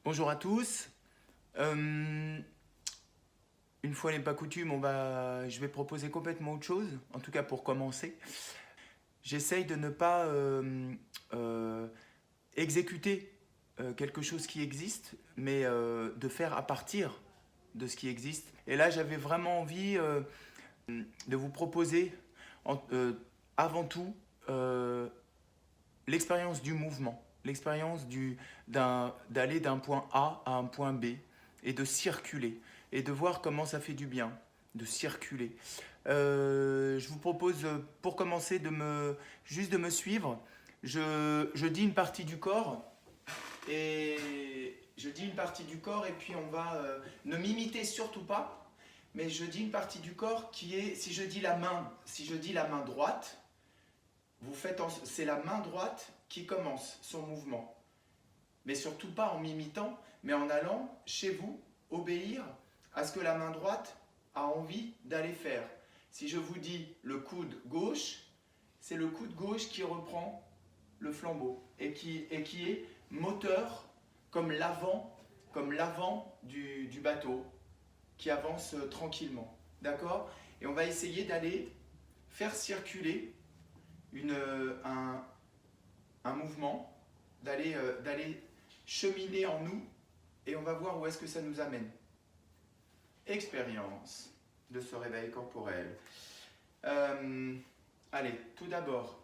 Bonjour à tous. Une fois n'est pas coutume, je vais proposer complètement autre chose, en tout cas pour commencer. J'essaye de ne pas euh, exécuter quelque chose qui existe, mais de faire à partir de ce qui existe. Et là, j'avais vraiment envie de vous proposer, en- euh, avant tout, l'expérience du mouvement, l'expérience d'aller d'un point A à un point B et de circuler et de voir comment ça fait du bien de circuler. Je vous propose pour commencer juste de me suivre. Je dis une partie du corps et je dis une partie du corps et puis on va ne m'imiter surtout pas. Mais je dis une partie du corps qui est si je dis la main droite, c'est la main droite qui commence son mouvement. Mais surtout pas en m'imitant, mais en allant chez vous obéir à ce que la main droite a envie d'aller faire. Si je vous dis le coude gauche, c'est le coude gauche qui reprend le flambeau et qui est moteur comme l'avant du bateau qui avance tranquillement. D'accord? Et on va essayer d'aller faire circuler un mouvement, d'aller cheminer en nous et on va voir où est-ce que ça nous amène. Expérience de ce réveil corporel. Allez, tout d'abord,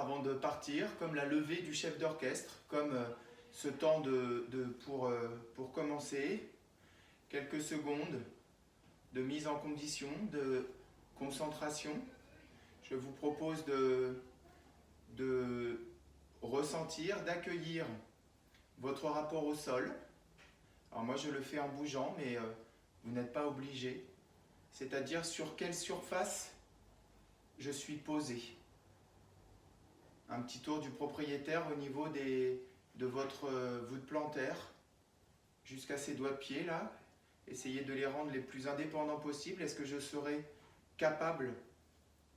avant de partir, comme la levée du chef d'orchestre, comme ce temps pour commencer, quelques secondes de mise en condition, de concentration. Je vous propose de ressentir, d'accueillir votre rapport au sol. Alors moi je le fais en bougeant, mais vous n'êtes pas obligé. C'est-à-dire sur quelle surface je suis posé. Un petit tour du propriétaire au niveau de votre voûte plantaire jusqu'à ses doigts de pied là. Essayez de les rendre les plus indépendants possible. Est-ce que je serai capable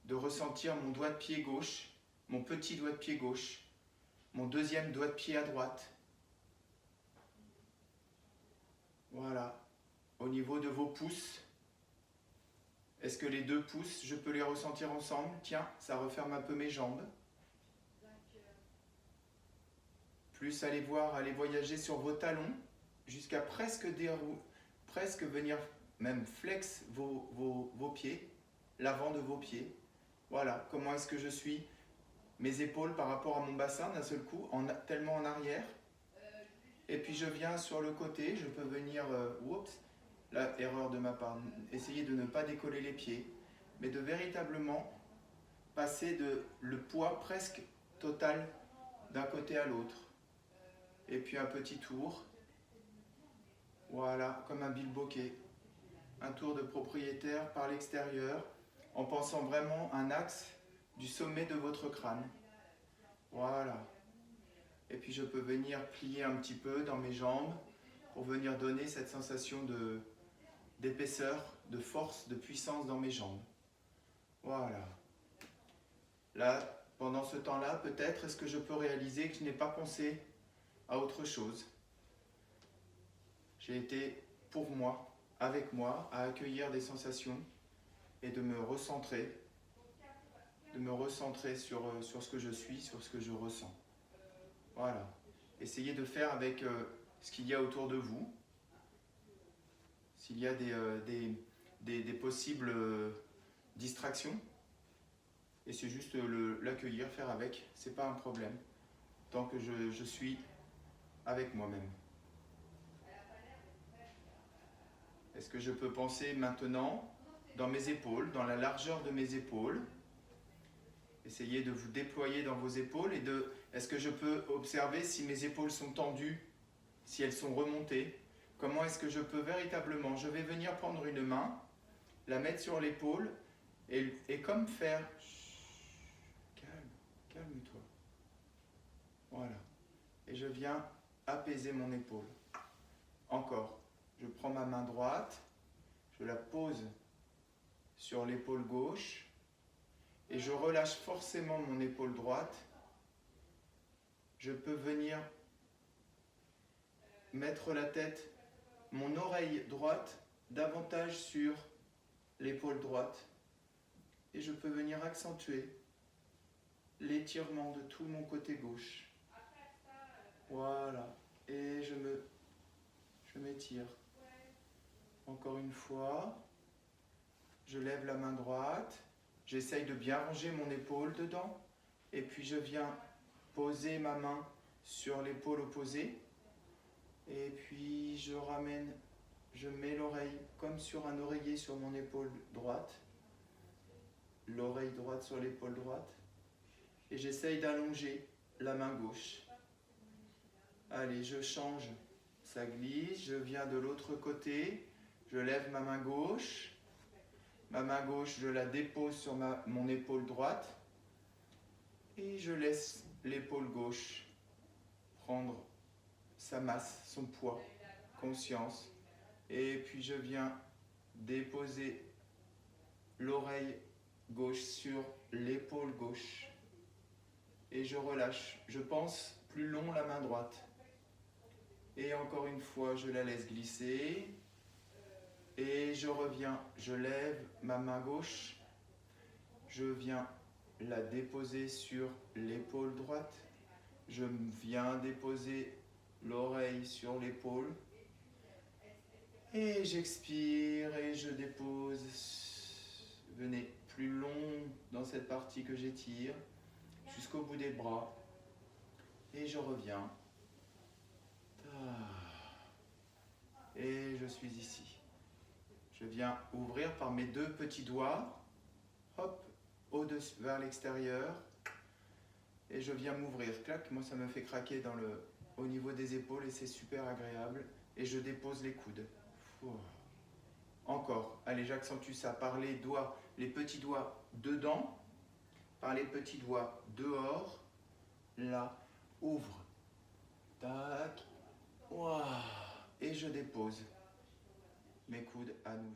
de ressentir mon doigt de pied gauche, mon petit doigt de pied gauche, mon deuxième doigt de pied à droite. Voilà. Au niveau de vos pouces, est-ce que les deux pouces, je peux les ressentir ensemble? Tiens, ça referme un peu mes jambes. Plus allez voyager sur vos talons jusqu'à presque venir même flex vos pieds, l'avant de vos pieds. Voilà, comment est-ce que je suis? Mes épaules par rapport à mon bassin d'un seul coup, tellement en arrière. Et puis je viens sur le côté, je peux venir, oups, là, erreur de ma part, essayer de ne pas décoller les pieds, mais de véritablement passer le poids presque total d'un côté à l'autre. Et puis un petit tour, voilà, comme un bilboquet. Un tour de propriétaire par l'extérieur, en pensant vraiment un axe du sommet de votre crâne. Voilà. Et puis je peux venir plier un petit peu dans mes jambes pour venir donner cette sensation d'épaisseur, de force, de puissance dans mes jambes. Voilà. Là, pendant ce temps-là, peut-être est-ce que je peux réaliser que je n'ai pas pensé à autre chose. J'ai été pour moi, avec moi, à accueillir des sensations et de me recentrer sur ce que je suis, sur ce que je ressens. Voilà. Essayez de faire avec ce qu'il y a autour de vous. S'il y a des possibles distractions, et c'est juste l'accueillir, faire avec, c'est pas un problème, tant que je suis avec moi-même. Est-ce que je peux penser maintenant dans mes épaules, dans la largeur de mes épaules? Essayez de vous déployer dans vos épaules est-ce que je peux observer si mes épaules sont tendues, si elles sont remontées? Comment est-ce que je peux véritablement, je vais venir prendre une main, la mettre sur l'épaule et comme faire, calme-toi. Voilà. Et je viens apaiser mon épaule. Encore. Je prends ma main droite, je la pose sur l'épaule gauche et je relâche forcément mon épaule droite. Je peux venir mettre la tête, mon oreille droite, davantage sur l'épaule droite. Et je peux venir accentuer l'étirement de tout mon côté gauche. Voilà. Et je m'étire. Encore une fois. Je lève la main droite. J'essaye de bien ranger mon épaule dedans. Et puis je viens poser ma main sur l'épaule opposée. Et puis je ramène, je mets l'oreille comme sur un oreiller sur mon épaule droite. L'oreille droite sur l'épaule droite. Et j'essaye d'allonger la main gauche. Allez, je change. Ça glisse. Je viens de l'autre côté. Je lève ma main gauche. Ma main gauche, je la dépose sur mon épaule droite. Et je laisse l'épaule gauche prendre sa masse, son poids, conscience. Et puis je viens déposer l'oreille gauche sur l'épaule gauche. Et je relâche. Je pense plus long la main droite. Et encore une fois, je la laisse glisser. Et je reviens. Je lève ma main gauche. Je viens la déposer sur l'épaule droite. Je viens déposer l'oreille sur l'épaule. Et j'expire et je dépose. Venez plus long dans cette partie que j'étire jusqu'au bout des bras. Et je reviens. Et je suis ici. Je viens ouvrir par mes deux petits doigts. Hop, au-dessus, vers l'extérieur. Et je viens m'ouvrir. Clac, moi ça me fait craquer au niveau des épaules et c'est super agréable. Et je dépose les coudes. Encore. Allez, j'accentue ça par les doigts, les petits doigts dedans, par les petits doigts dehors. Là, ouvre. Tac. Ouah. Et je dépose mes coudes à nouveau.